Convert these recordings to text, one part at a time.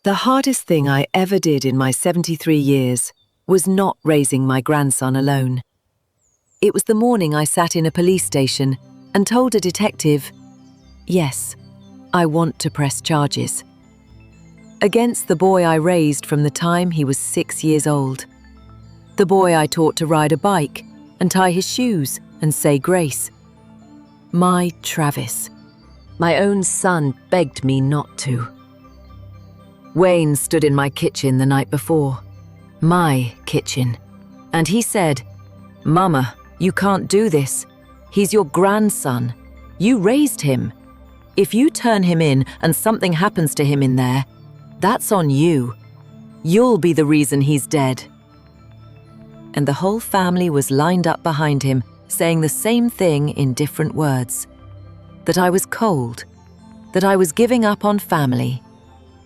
The hardest thing I ever did in my 73 years was not raising my grandson alone. It was the morning I sat in a police station and told a detective, yes, I want to press charges against the boy I raised from the time he was 6 years old. The boy I taught to ride a bike and tie his shoes and say grace. My Travis. My own son begged me not to. Wayne stood in my kitchen the night before. My kitchen. And he said, Mama, you can't do this. He's your grandson. You raised him. If you turn him in and something happens to him in there, that's on you. You'll be the reason he's dead. And the whole family was lined up behind him, saying the same thing in different words. That I was cold. That I was giving up on family.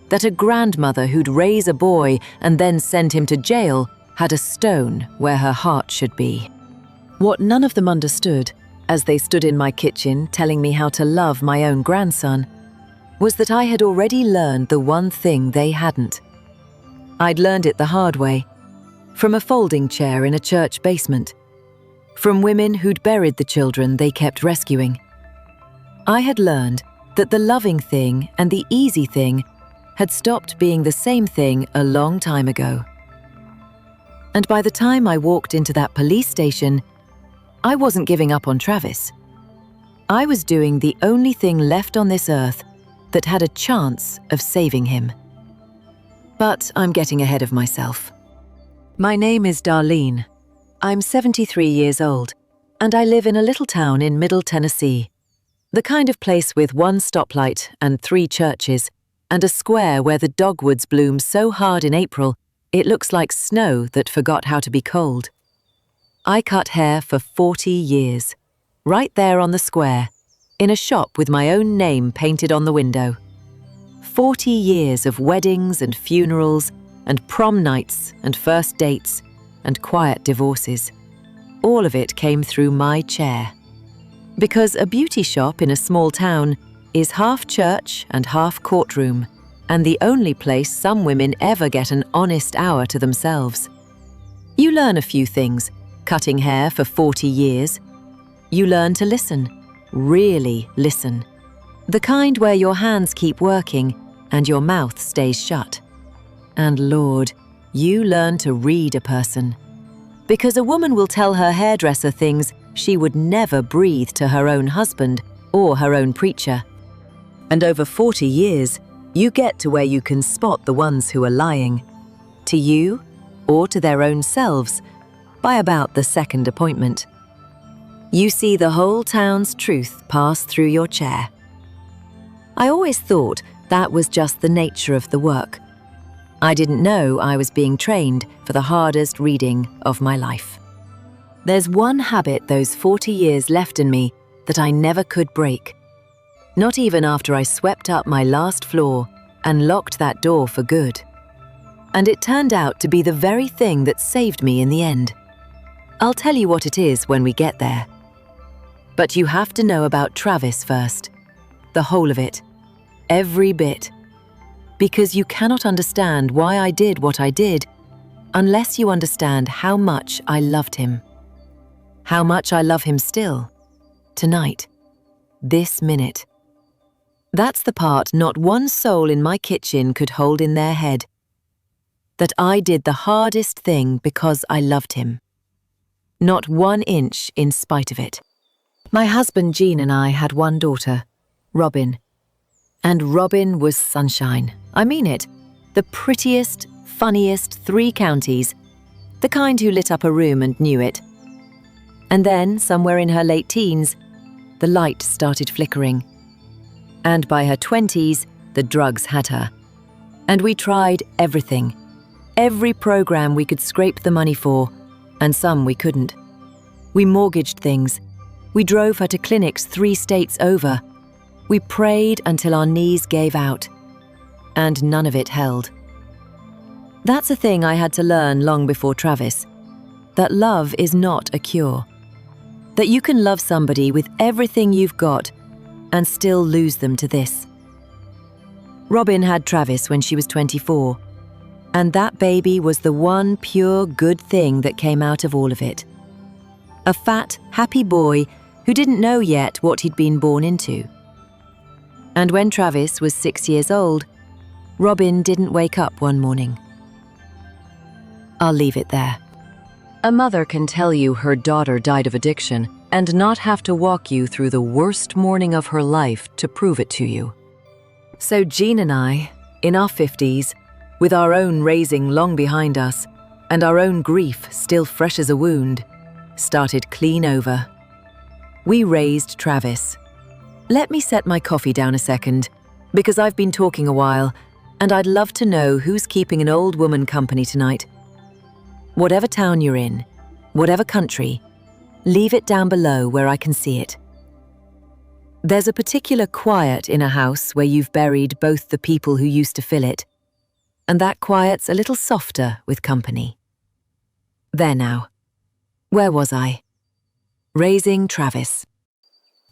That a grandmother who'd raise a boy and then send him to jail had a stone where her heart should be. What none of them understood, as they stood in my kitchen telling me how to love my own grandson, was that I had already learned the one thing they hadn't. I'd learned it the hard way, from a folding chair in a church basement, from women who'd buried the children they kept rescuing. I had learned that the loving thing and the easy thing had stopped being the same thing a long time ago. And by the time I walked into that police station, I wasn't giving up on Travis. I was doing the only thing left on this earth that had a chance of saving him. But I'm getting ahead of myself. My name is Darlene. I'm 73 years old, and I live in a little town in Middle Tennessee, the kind of place with one stoplight and 3 churches, and a square where the dogwoods bloom so hard in April it looks like snow that forgot how to be cold. I cut hair for 40 years, right there on the square, in a shop with my own name painted on the window. 40 years of weddings and funerals and prom nights and first dates and quiet divorces. All of it came through my chair. Because a beauty shop in a small town is half church and half courtroom, and the only place some women ever get an honest hour to themselves. You learn a few things, cutting hair for 40 years. You learn to listen, really listen. The kind where your hands keep working and your mouth stays shut. And Lord, you learn to read a person. Because a woman will tell her hairdresser things she would never breathe to her own husband or her own preacher. And over 40 years, you get to where you can spot the ones who are lying, to you or to their own selves, by about the second appointment. You see the whole town's truth pass through your chair. I always thought that was just the nature of the work. I didn't know I was being trained for the hardest reading of my life. There's one habit those 40 years left in me that I never could break. Not even after I swept up my last floor and locked that door for good. And it turned out to be the very thing that saved me in the end. I'll tell you what it is when we get there. But you have to know about Travis first. The whole of it. Every bit. Because you cannot understand why I did what I did unless you understand how much I loved him. How much I love him still. Tonight. This minute. That's the part not one soul in my kitchen could hold in their head. That I did the hardest thing because I loved him. Not 1 inch in spite of it. My husband Jean and I had one daughter, Robin. And Robin was sunshine. I mean it. The prettiest, funniest 3 counties. The kind who lit up a room and knew it. And then, somewhere in her late teens, the light started flickering. And by her 20s, the drugs had her. And we tried everything. Every program we could scrape the money for, and some we couldn't. We mortgaged things. We drove her to clinics 3 states over. We prayed until our knees gave out. And none of it held. That's a thing I had to learn long before Travis. That love is not a cure. That you can love somebody with everything you've got and still lose them to this. Robin had Travis when she was 24, and that baby was the one pure good thing that came out of all of it. A fat, happy boy who didn't know yet what he'd been born into. And when Travis was 6 years old, Robin didn't wake up one morning. I'll leave it there. A mother can tell you her daughter died of addiction and not have to walk you through the worst morning of her life to prove it to you. So Jean and I, in our 50s, with our own raising long behind us and our own grief still fresh as a wound, started clean over. We raised Travis. Let me set my coffee down a second, because I've been talking a while, and I'd love to know who's keeping an old woman company tonight. Whatever town you're in, whatever country, leave it down below where I can see it. There's a particular quiet in a house where you've buried both the people who used to fill it, and that quiet's a little softer with company. There now. Where was I? Raising Travis.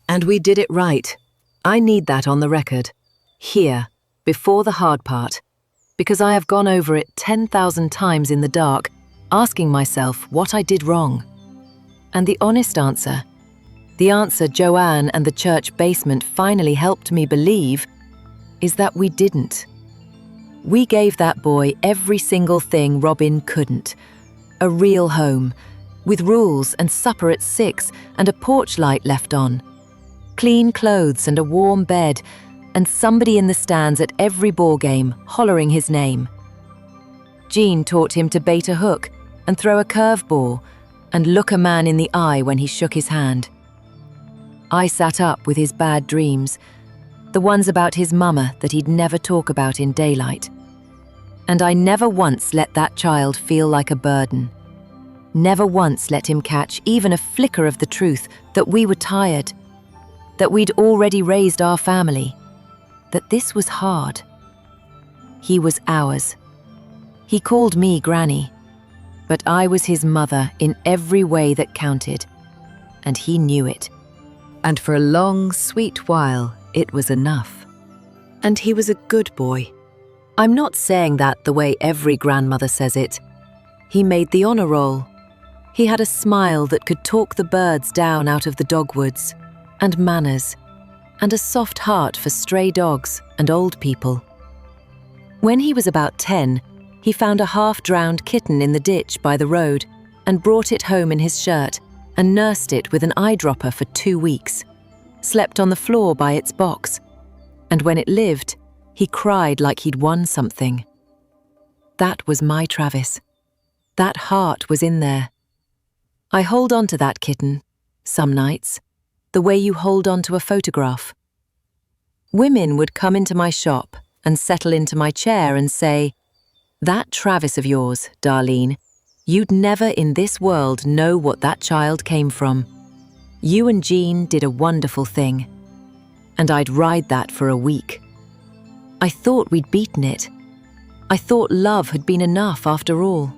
And we did it right. I need that on the record. Here, before the hard part, because I have gone over it 10,000 times in the dark, asking myself what I did wrong. And the honest answer, the answer Joanne and the church basement finally helped me believe, is that we didn't. We gave that boy every single thing Robin couldn't. A real home, with rules and supper at 6 and a porch light left on. Clean clothes and a warm bed, and somebody in the stands at every ball game hollering his name. Jean taught him to bait a hook and throw a curveball and look a man in the eye when he shook his hand. I sat up with his bad dreams, the ones about his mama that he'd never talk about in daylight. And I never once let that child feel like a burden. Never once let him catch even a flicker of the truth that we were tired, that we'd already raised our family, that this was hard. He was ours. He called me Granny, but I was his mother in every way that counted, and he knew it. And for a long, sweet while, it was enough. And he was a good boy. I'm not saying that the way every grandmother says it. He made the honor roll. He had a smile that could talk the birds down out of the dogwoods, and manners, and a soft heart for stray dogs and old people. When he was about 10, he found a half-drowned kitten in the ditch by the road and brought it home in his shirt and nursed it with an eyedropper for 2 weeks, slept on the floor by its box, and when it lived, he cried like he'd won something. That was my Travis. That heart was in there. I hold on to that kitten, some nights, the way you hold on to a photograph. Women would come into my shop and settle into my chair and say, "That Travis of yours, Darlene, you'd never in this world know what that child came from. You and Jean did a wonderful thing." And I'd ride that for a week. I thought we'd beaten it. I thought love had been enough after all,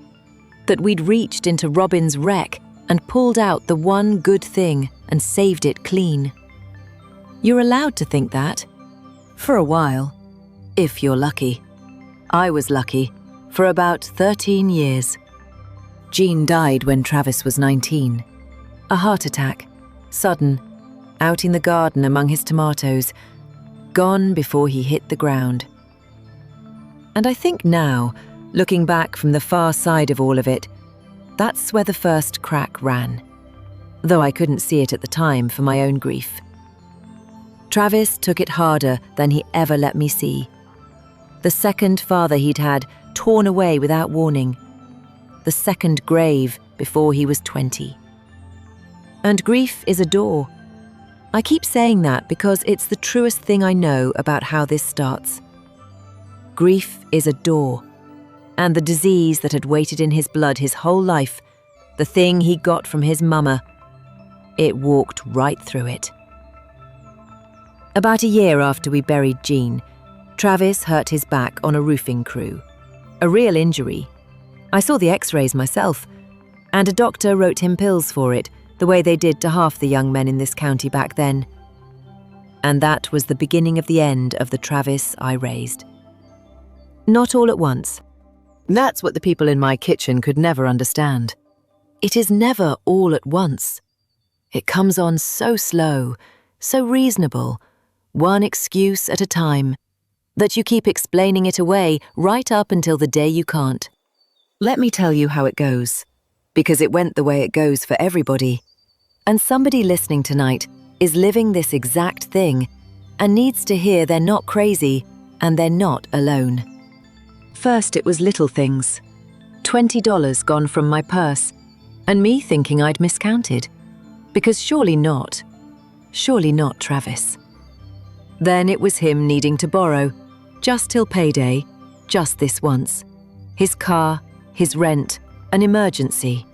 that we'd reached into Robin's wreck and pulled out the one good thing and saved it clean. You're allowed to think that. For a while. If you're lucky. I was lucky for about 13 years. Jean died when Travis was 19. A heart attack, sudden, out in the garden among his tomatoes, gone before he hit the ground. And I think now, looking back from the far side of all of it, that's where the first crack ran, though I couldn't see it at the time for my own grief. Travis took it harder than he ever let me see. The second father he'd had torn away without warning. The second grave before he was 20. And grief is a door. I keep saying that because it's the truest thing I know about how this starts. Grief is a door, and the disease that had waited in his blood his whole life, the thing he got from his mama, it walked right through it. About a year after we buried Jean, Travis hurt his back on a roofing crew. A real injury. I saw the x-rays myself, and a doctor wrote him pills for it, the way they did to half the young men in this county back then. And that was the beginning of the end of the Travis I raised. Not all at once. That's what the people in my kitchen could never understand. It is never all at once. It comes on so slow, so reasonable, one excuse at a time, that you keep explaining it away right up until the day you can't. Let me tell you how it goes, because it went the way it goes for everybody. And somebody listening tonight is living this exact thing and needs to hear they're not crazy and they're not alone. First, it was little things. $20 gone from my purse, and me thinking I'd miscounted. Because surely not, Travis. Then it was him needing to borrow, just till payday, just this once. His car, his rent, an emergency.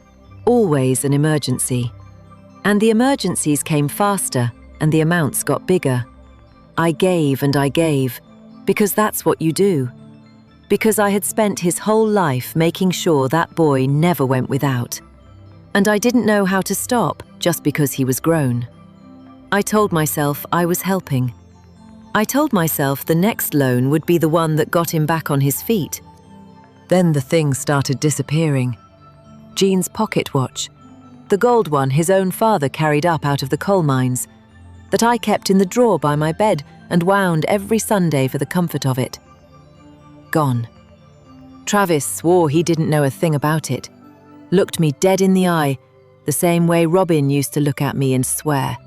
Always an emergency. And the emergencies came faster, and the amounts got bigger. I gave and I gave, because that's what you do. Because I had spent his whole life making sure that boy never went without. And I didn't know how to stop just because he was grown. I told myself I was helping. I told myself the next loan would be the one that got him back on his feet. Then the things started disappearing. Jean's pocket watch, the gold one his own father carried up out of the coal mines, that I kept in the drawer by my bed and wound every Sunday for the comfort of it. Gone. Travis swore he didn't know a thing about it, looked me dead in the eye, the same way Robin used to look at me and swear.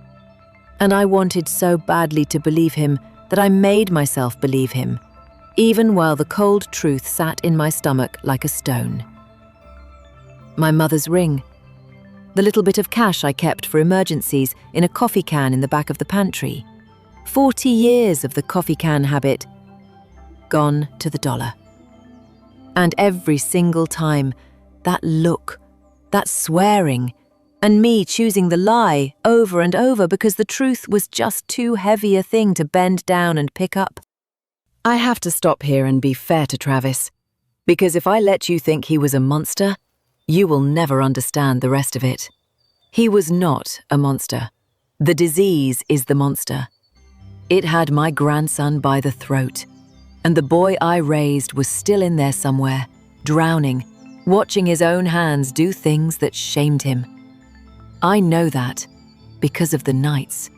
And I wanted so badly to believe him that I made myself believe him, even while the cold truth sat in my stomach like a stone. My mother's ring, the little bit of cash I kept for emergencies in a coffee can in the back of the pantry. 40 years of the coffee can habit, gone to the dollar. And every single time, that look, that swearing, and me choosing the lie over and over because the truth was just too heavy a thing to bend down and pick up. I have to stop here and be fair to Travis, because if I let you think he was a monster, you will never understand the rest of it. He was not a monster. The disease is the monster. It had my grandson by the throat, and the boy I raised was still in there somewhere, drowning, watching his own hands do things that shamed him. I know that because of the nights.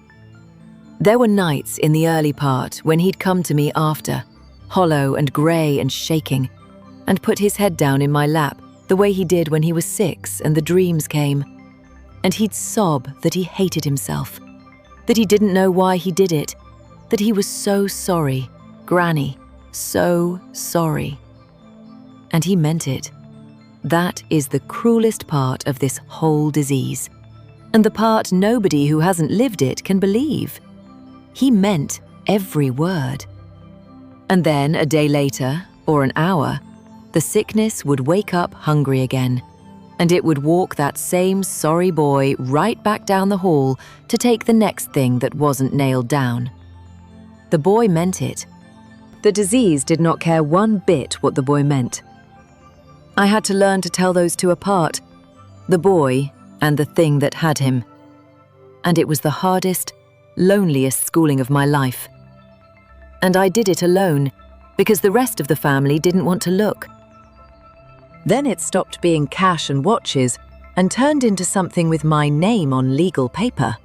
There were nights in the early part when he'd come to me after, hollow and grey and shaking, and put his head down in my lap the way he did when he was 6 and the dreams came. And he'd sob that he hated himself, that he didn't know why he did it, that he was so sorry, Granny, so sorry. And he meant it. That is the cruelest part of this whole disease, and the part nobody who hasn't lived it can believe. He meant every word. And then a day later, or an hour, the sickness would wake up hungry again, and it would walk that same sorry boy right back down the hall to take the next thing that wasn't nailed down. The boy meant it. The disease did not care one bit what the boy meant. I had to learn to tell those two apart, the boy and the thing that had him. And it was the hardest, loneliest schooling of my life. And I did it alone, because the rest of the family didn't want to look. Then it stopped being cash and watches and turned into something with my name on legal paper.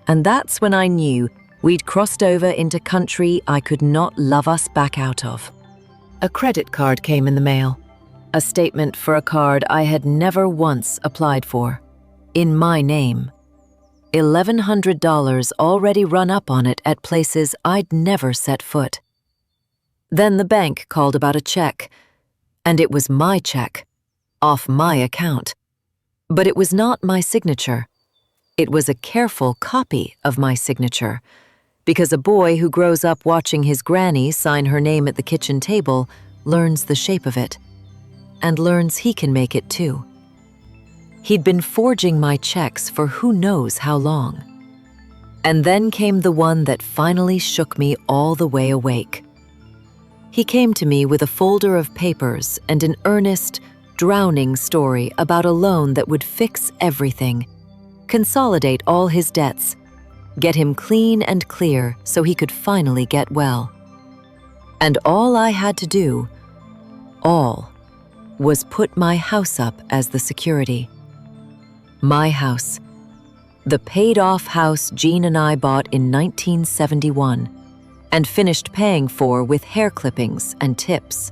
And that's when I knew we'd crossed over into country I could not love us back out of. A credit card came in the mail. A statement for a card I had never once applied for. In my name. $1,100 already run up on it at places I'd never set foot. Then the bank called about a check, and it was my check, off my account. But it was not my signature. It was a careful copy of my signature, because a boy who grows up watching his granny sign her name at the kitchen table learns the shape of it, and learns he can make it too. He'd been forging my checks for who knows how long. And then came the one that finally shook me all the way awake. He came to me with a folder of papers and an earnest, drowning story about a loan that would fix everything, consolidate all his debts, get him clean and clear so he could finally get well. And all I had to do, was put my house up as the security. My house. The paid-off house Jean and I bought in 1971 and finished paying for with hair clippings and tips.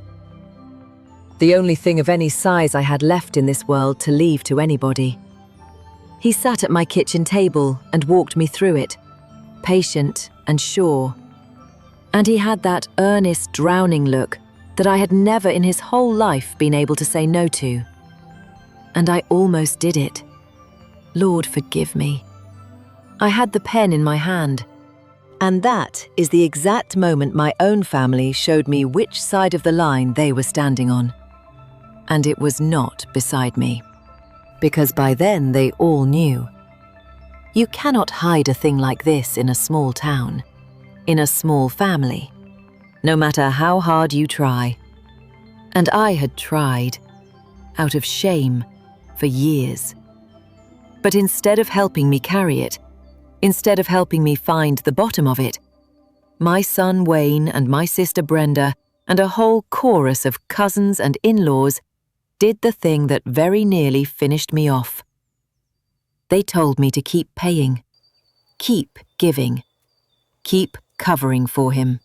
The only thing of any size I had left in this world to leave to anybody. He sat at my kitchen table and walked me through it, patient and sure. And he had that earnest, drowning look that I had never in his whole life been able to say no to. And I almost did it. Lord, forgive me. I had the pen in my hand, and that is the exact moment my own family showed me which side of the line they were standing on. And it was not beside me, because by then they all knew. You cannot hide a thing like this in a small town, in a small family, no matter how hard you try. And I had tried, out of shame, for years. But instead of helping me carry it, instead of helping me find the bottom of it, my son Wayne and my sister Brenda and a whole chorus of cousins and in-laws did the thing that very nearly finished me off. They told me to keep paying, keep giving, keep covering for him.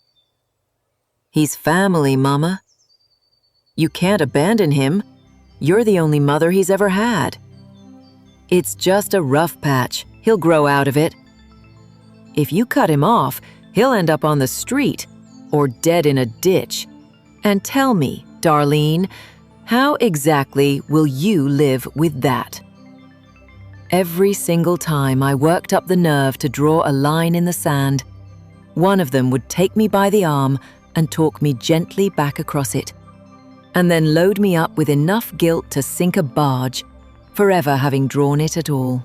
He's family, Mama. You can't abandon him. You're the only mother he's ever had. It's just a rough patch. He'll grow out of it. If you cut him off, he'll end up on the street or dead in a ditch. And tell me, Darlene, how exactly will you live with that? Every single time I worked up the nerve to draw a line in the sand, one of them would take me by the arm and talk me gently back across it, and then load me up with enough guilt to sink a barge, forever having drawn it at all.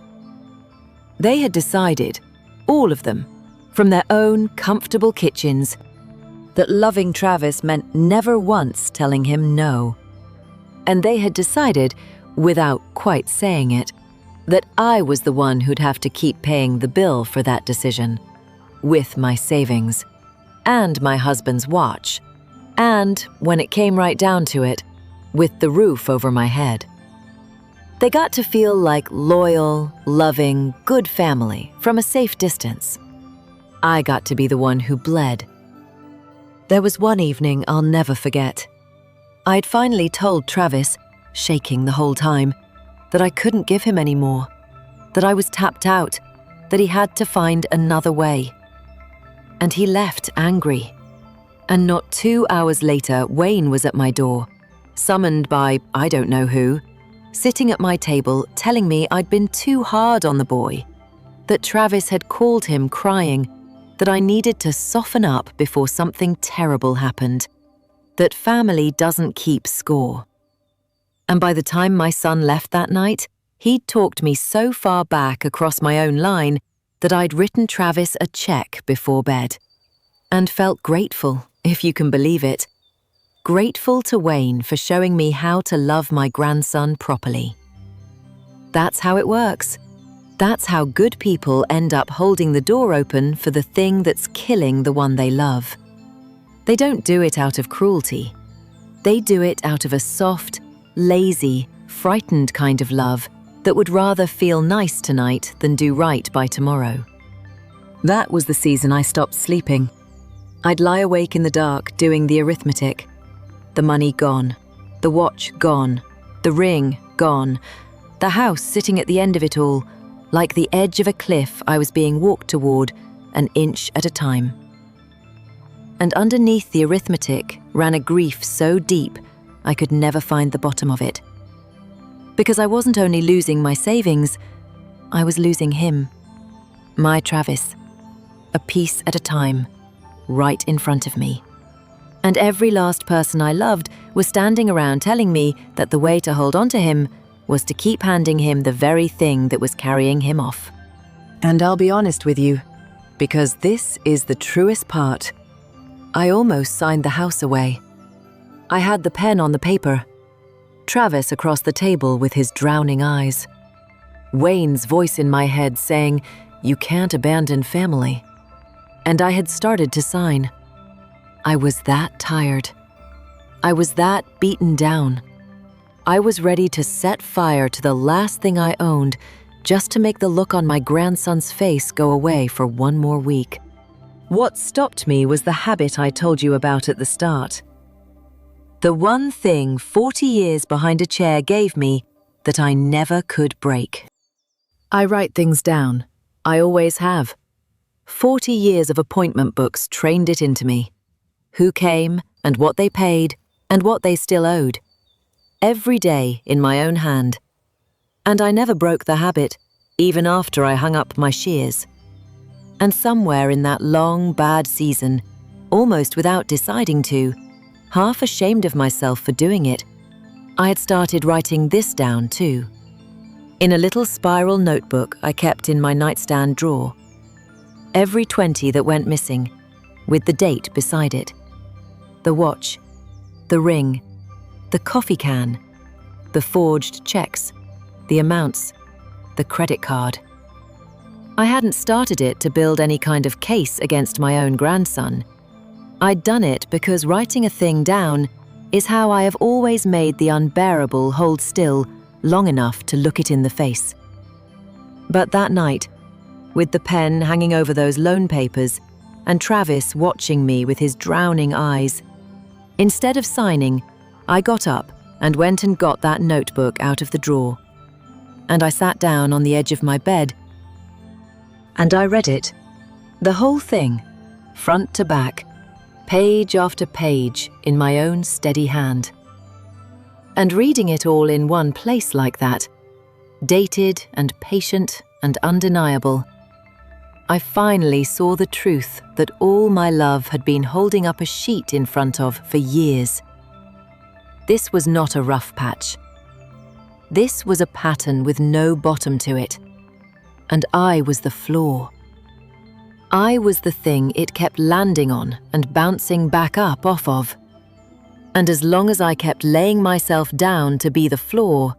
They had decided, all of them, from their own comfortable kitchens, that loving Travis meant never once telling him no. And they had decided, without quite saying it, that I was the one who'd have to keep paying the bill for that decision, with my savings, and my husband's watch, and, when it came right down to it, with the roof over my head. They got to feel like loyal, loving, good family from a safe distance. I got to be the one who bled. There was one evening I'll never forget. I'd finally told Travis, shaking the whole time, that I couldn't give him any more, that I was tapped out, that he had to find another way. And he left angry. And not 2 hours later, Wayne was at my door, summoned by I don't know who, sitting at my table telling me I'd been too hard on the boy, that Travis had called him crying, that I needed to soften up before something terrible happened, that family doesn't keep score. And by the time my son left that night, he'd talked me so far back across my own line that I'd written Travis a check before bed, and felt grateful, if you can believe it. Grateful to Wayne for showing me how to love my grandson properly. That's how it works. That's how good people end up holding the door open for the thing that's killing the one they love. They don't do it out of cruelty. They do it out of a soft, lazy, frightened kind of love that would rather feel nice tonight than do right by tomorrow. That was the season I stopped sleeping. I'd lie awake in the dark doing the arithmetic. The money gone, the watch gone, the ring gone, the house sitting at the end of it all, like the edge of a cliff I was being walked toward, an inch at a time. And underneath the arithmetic ran a grief so deep I could never find the bottom of it. Because I wasn't only losing my savings, I was losing him, my Travis, a piece at a time, right in front of me. And every last person I loved was standing around telling me that the way to hold on to him was to keep handing him the very thing that was carrying him off. And I'll be honest with you, because this is the truest part. I almost signed the house away. I had the pen on the paper, Travis across the table with his drowning eyes, Wayne's voice in my head saying, "You can't abandon family." And I had started to sign. I was that tired. I was that beaten down. I was ready to set fire to the last thing I owned just to make the look on my grandson's face go away for one more week. What stopped me was the habit I told you about at the start. The one thing 40 years behind a chair gave me that I never could break. I write things down. I always have. 40 years of appointment books trained it into me. Who came and what they paid and what they still owed. Every day in my own hand. And I never broke the habit, even after I hung up my shears. And somewhere in that long, bad season, almost without deciding to, half ashamed of myself for doing it, I had started writing this down too. In a little spiral notebook I kept in my nightstand drawer. Every 20 that went missing, with the date beside it. The watch, the ring, the coffee can, the forged checks, the amounts, the credit card. I hadn't started it to build any kind of case against my own grandson. I'd done it because writing a thing down is how I have always made the unbearable hold still long enough to look it in the face. But that night, with the pen hanging over those loan papers and Travis watching me with his drowning eyes, instead of signing, I got up and went and got that notebook out of the drawer. And I sat down on the edge of my bed and I read it, the whole thing, front to back, page after page in my own steady hand. And reading it all in one place like that, dated and patient and undeniable, I finally saw the truth that all my love had been holding up a sheet in front of for years. This was not a rough patch. This was a pattern with no bottom to it. And I was the flaw. I was the thing it kept landing on and bouncing back up off of. And as long as I kept laying myself down to be the flaw,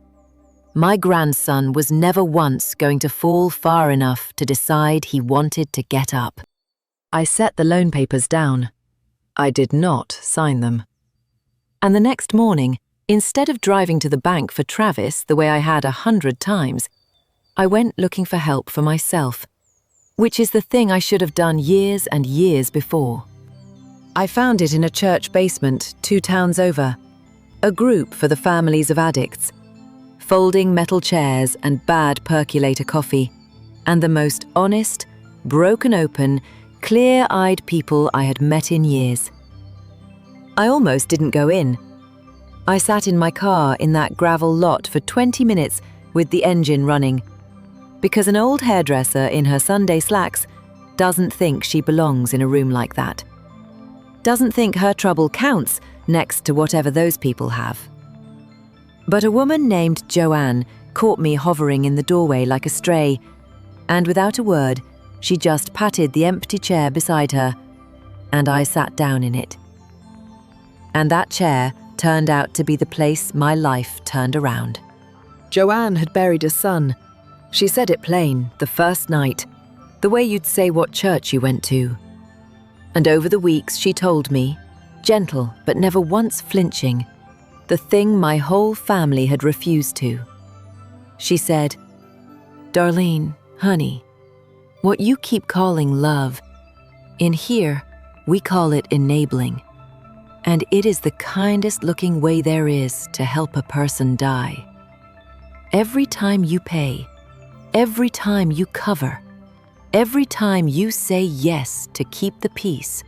my grandson was never once going to fall far enough to decide he wanted to get up. I set the loan papers down. I did not sign them. And the next morning, instead of driving to the bank for Travis the way I had 100 times, I went looking for help for myself, which is the thing I should have done years and years before. I found it in a church basement 2 towns over, a group for the families of addicts, folding metal chairs and bad percolator coffee, and the most honest, broken open, clear-eyed people I had met in years. I almost didn't go in. I sat in my car in that gravel lot for 20 minutes with the engine running, because an old hairdresser in her Sunday slacks doesn't think she belongs in a room like that. Doesn't think her trouble counts next to whatever those people have. But a woman named Joanne caught me hovering in the doorway like a stray, and without a word, she just patted the empty chair beside her, and I sat down in it. And that chair turned out to be the place my life turned around. Joanne had buried a son. She said it plain, the first night, the way you'd say what church you went to. And over the weeks she told me, gentle but never once flinching, the thing my whole family had refused to. She said, "Darlene, honey, what you keep calling love, in here we call it enabling. And it is the kindest looking way there is to help a person die. Every time you pay, every time you cover, every time you say yes to keep the peace,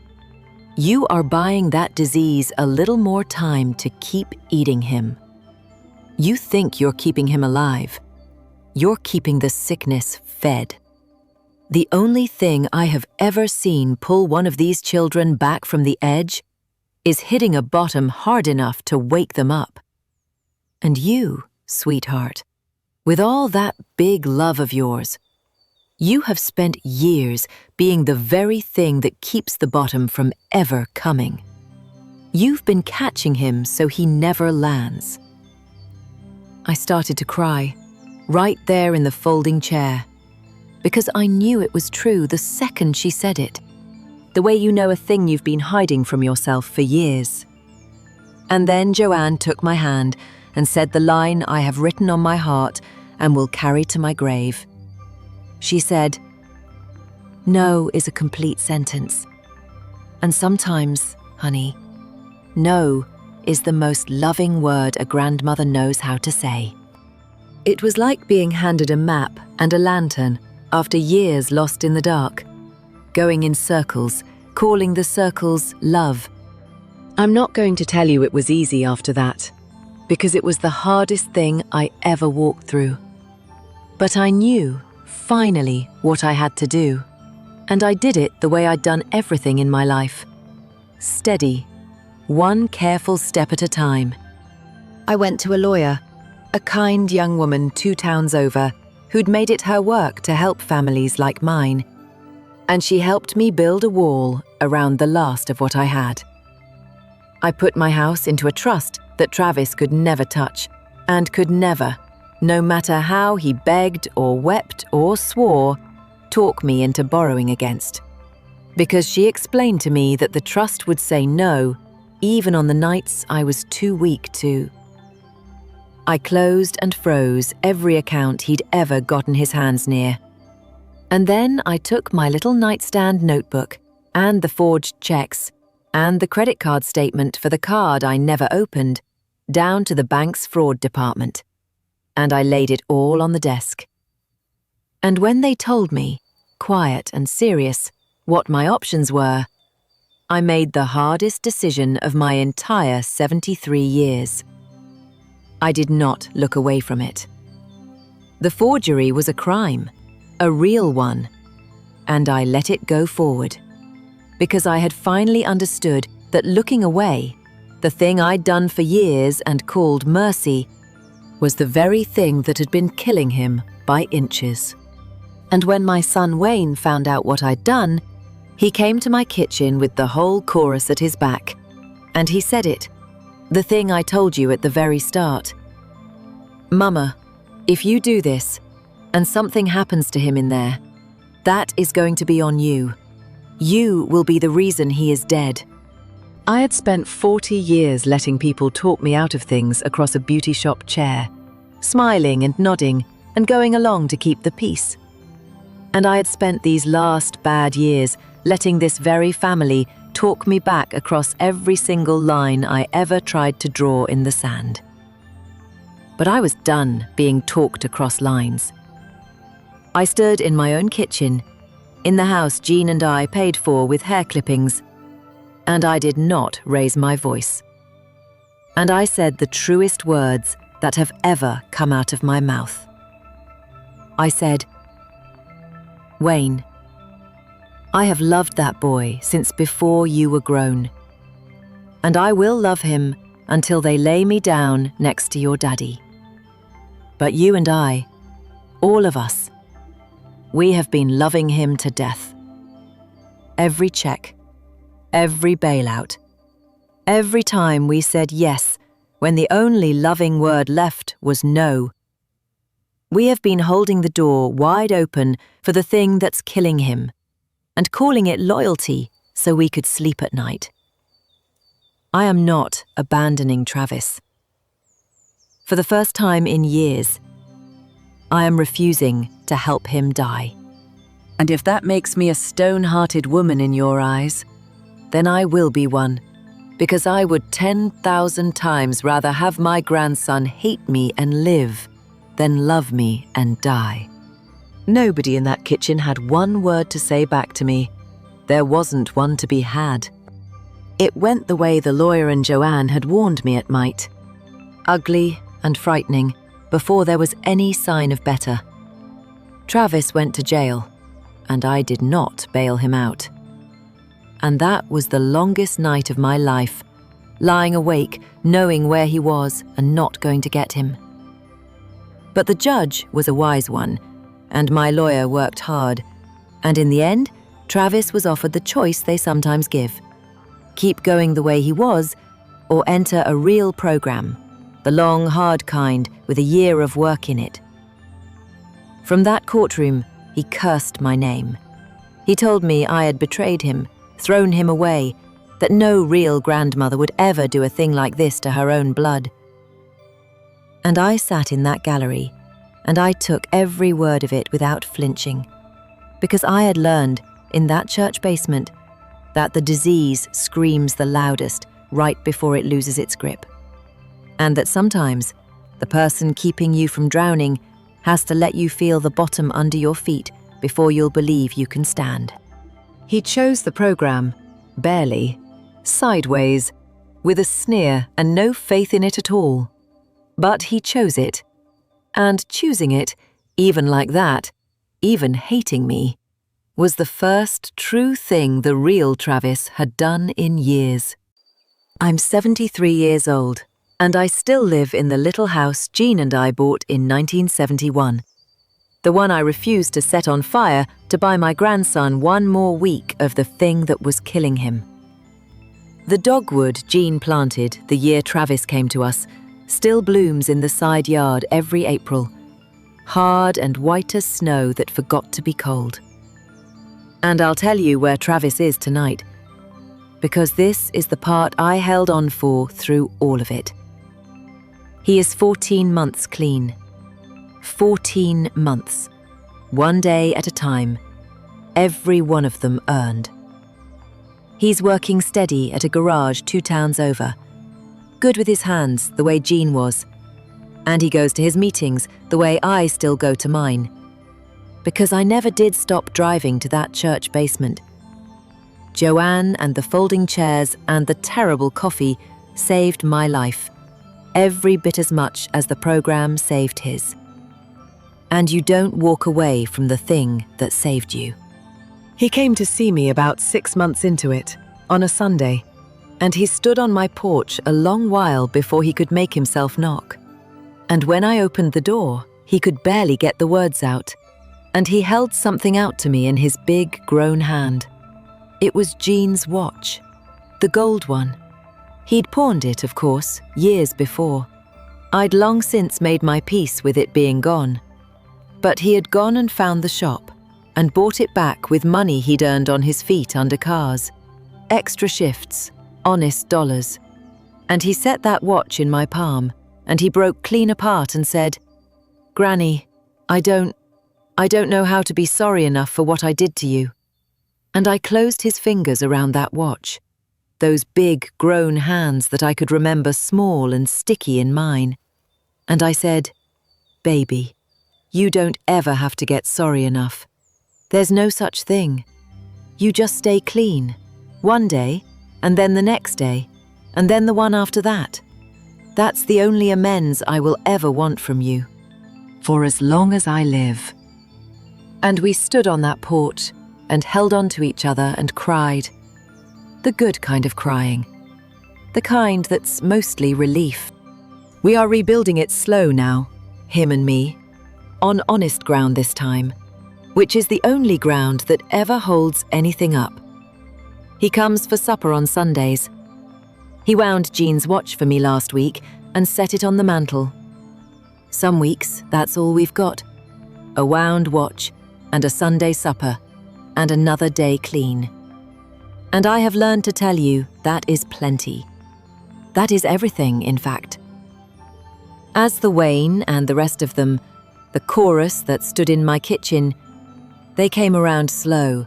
you are buying that disease a little more time to keep eating him. You think you're keeping him alive. You're keeping the sickness fed. The only thing I have ever seen pull one of these children back from the edge is hitting a bottom hard enough to wake them up. And you, sweetheart, with all that big love of yours, you have spent years being the very thing that keeps the bottom from ever coming. You've been catching him so he never lands." I started to cry, right there in the folding chair, because I knew it was true the second she said it. the way you know a thing you've been hiding from yourself for years. And then Joanne took my hand and said the line I have written on my heart and will carry to my grave. She said, "No is a complete sentence. And sometimes, honey, no is the most loving word a grandmother knows how to say." It was like being handed a map and a lantern after years lost in the dark, going in circles, calling the circles love. I'm not going to tell you it was easy after that, because it was the hardest thing I ever walked through. But I knew, finally, what I had to do, and I did it the way I'd done everything in my life. Steady, one careful step at a time. I went to a lawyer, a kind young woman 2 towns over, who'd made it her work to help families like mine, and she helped me build a wall around the last of what I had. I put my house into a trust that Travis could never touch, and could never, no matter how he begged or wept or swore, talk me into borrowing against. Because she explained to me that the trust would say no, even on the nights I was too weak to. I closed and froze every account he'd ever gotten his hands near. And then I took my little nightstand notebook and the forged checks and the credit card statement for the card I never opened down to the bank's fraud department, and I laid it all on the desk. And when they told me, quiet and serious, what my options were, I made the hardest decision of my entire 73 years. I did not look away from it. The forgery was a crime, a real one, and I let it go forward, because I had finally understood that looking away, the thing I'd done for years and called mercy, was the very thing that had been killing him by inches. And when my son Wayne found out what I'd done, he came to my kitchen with the whole chorus at his back, and he said it, the thing I told you at the very start. "Mama, if you do this, and something happens to him in there, that is going to be on you. You will be the reason he is dead." I had spent 40 years letting people talk me out of things across a beauty shop chair, smiling and nodding and going along to keep the peace. And I had spent these last bad years letting this very family talk me back across every single line I ever tried to draw in the sand. But I was done being talked across lines. I stood in my own kitchen, in the house Jean and I paid for with hair clippings, and I did not raise my voice. And I said the truest words that have ever come out of my mouth. I said, "Wayne, I have loved that boy since before you were grown, and I will love him until they lay me down next to your daddy. But you and I, all of us, we have been loving him to death. Every check, every bailout, every time we said yes when the only loving word left was no. We have been holding the door wide open for the thing that's killing him, and calling it loyalty so we could sleep at night. I am not abandoning Travis. For the first time in years, I am refusing to help him die. And if that makes me a stone-hearted woman in your eyes, then I will be one, because I would 10,000 times rather have my grandson hate me and live than love me and die. Nobody in that kitchen had one word to say back to me. There wasn't one to be had. It went the way the lawyer and Joanne had warned me it might. Ugly and frightening before there was any sign of better. Travis went to jail, and I did not bail him out. And that was the longest night of my life, lying awake, knowing where he was and not going to get him. But the judge was a wise one, and my lawyer worked hard, and in the end, Travis was offered the choice they sometimes give: keep going the way he was, or enter a real program, the long, hard kind with a year of work in it. From that courtroom, he cursed my name. He told me I had betrayed him, thrown him away, that no real grandmother would ever do a thing like this to her own blood. And I sat in that gallery, and I took every word of it without flinching, because I had learned in that church basement that the disease screams the loudest right before it loses its grip, and that sometimes the person keeping you from drowning has to let you feel the bottom under your feet before you'll believe you can stand. He chose the program, barely, sideways, with a sneer and no faith in it at all. But he chose it, and choosing it, even like that, even hating me, was the first true thing the real Travis had done in years. I'm 73 years old, and I still live in the little house Jean and I bought in 1971. The one I refused to set on fire to buy my grandson one more week of the thing that was killing him. The dogwood Jean planted the year Travis came to us still blooms in the side yard every April, hard and white as snow that forgot to be cold. And I'll tell you where Travis is tonight, because this is the part I held on for through all of it. He is 14 months clean. 14 months, one day at a time, every one of them earned. He's working steady at a garage 2 towns over, good with his hands the way Jean was, and he goes to his meetings the way I still go to mine, because I never did stop driving to that church basement. Joanne and the folding chairs and the terrible coffee saved my life, every bit as much as the program saved his. And you don't walk away from the thing that saved you. He came to see me about 6 months into it, on a Sunday, and he stood on my porch a long while before he could make himself knock. And when I opened the door, he could barely get the words out, and he held something out to me in his big, grown hand. It was Jean's watch, the gold one. He'd pawned it, of course, years before. I'd long since made my peace with it being gone. But he had gone and found the shop and bought it back with money he'd earned on his feet under cars. Extra shifts, honest dollars. And he set that watch in my palm, and he broke clean apart and said, "Granny, I don't know how to be sorry enough for what I did to you." And I closed his fingers around that watch, those big, grown hands that I could remember small and sticky in mine. And I said, "Baby, you don't ever have to get sorry enough. There's no such thing. You just stay clean, one day, and then the next day, and then the one after that. That's the only amends I will ever want from you, for as long as I live." And we stood on that porch and held on to each other and cried. The good kind of crying. The kind that's mostly relief. We are rebuilding it slow now, him and me, on honest ground this time, which is the only ground that ever holds anything up. He comes for supper on Sundays. He wound Jean's watch for me last week and set it on the mantel. Some weeks, that's all we've got. A wound watch and a Sunday supper and another day clean. And I have learned to tell you that is plenty. That is everything, in fact. As the Wayne and the rest of them, the chorus that stood in my kitchen, they came around slow,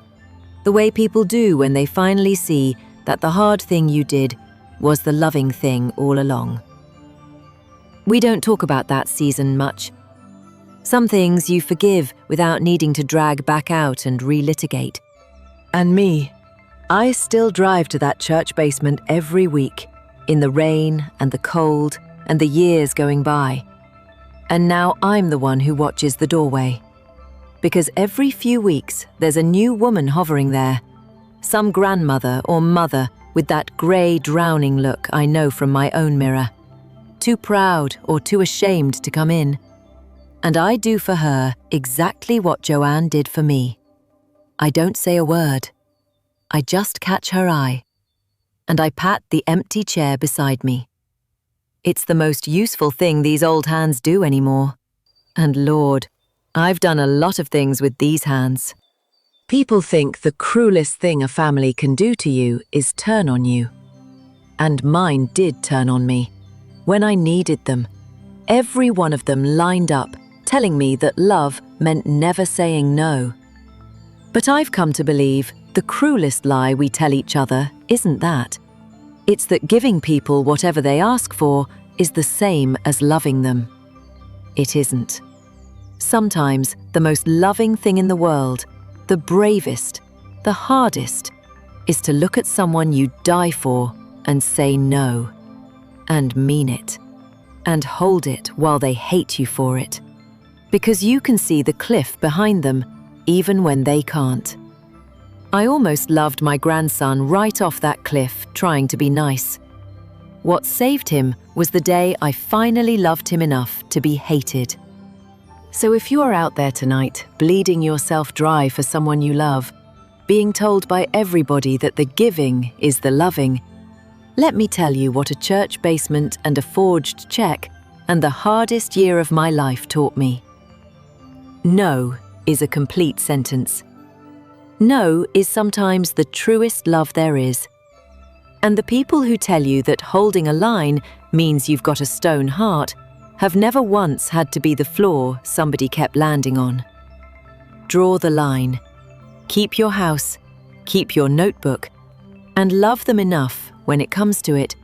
the way people do when they finally see that the hard thing you did was the loving thing all along. We don't talk about that season much. Some things you forgive without needing to drag back out and relitigate. And me, I still drive to that church basement every week, in the rain and the cold and the years going by. And now I'm the one who watches the doorway. Because every few weeks there's a new woman hovering there, some grandmother or mother with that grey drowning look I know from my own mirror, too proud or too ashamed to come in. And I do for her exactly what Joanne did for me. I don't say a word. I just catch her eye, and I pat the empty chair beside me. It's the most useful thing these old hands do anymore. And Lord, I've done a lot of things with these hands. People think the cruelest thing a family can do to you is turn on you. And mine did turn on me. When I needed them, every one of them lined up, telling me that love meant never saying no. But I've come to believe the cruelest lie we tell each other isn't that. It's that giving people whatever they ask for is the same as loving them. It isn't. Sometimes the most loving thing in the world, the bravest, the hardest, is to look at someone you die for and say no, and mean it, and hold it while they hate you for it, because you can see the cliff behind them even when they can't. I almost loved my grandson right off that cliff trying to be nice. What saved him was the day I finally loved him enough to be hated. So if you are out there tonight, bleeding yourself dry for someone you love, being told by everybody that the giving is the loving, let me tell you what a church basement and a forged check and the hardest year of my life taught me. No is a complete sentence. No is sometimes the truest love there is. And the people who tell you that holding a line means you've got a stone heart have never once had to be the floor somebody kept landing on. Draw the line. Keep your house, keep your notebook, and love them enough, when it comes to it,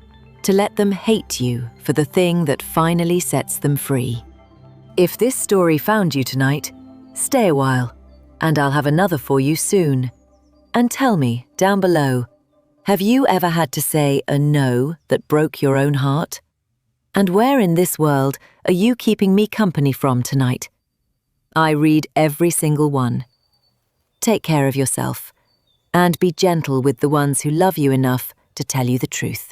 to let them hate you for the thing that finally sets them free. If this story found you tonight, stay a while, and I'll have another for you soon. And tell me, down below, have you ever had to say a no that broke your own heart? And where in this world are you keeping me company from tonight? I read every single one. Take care of yourself, and be gentle with the ones who love you enough to tell you the truth.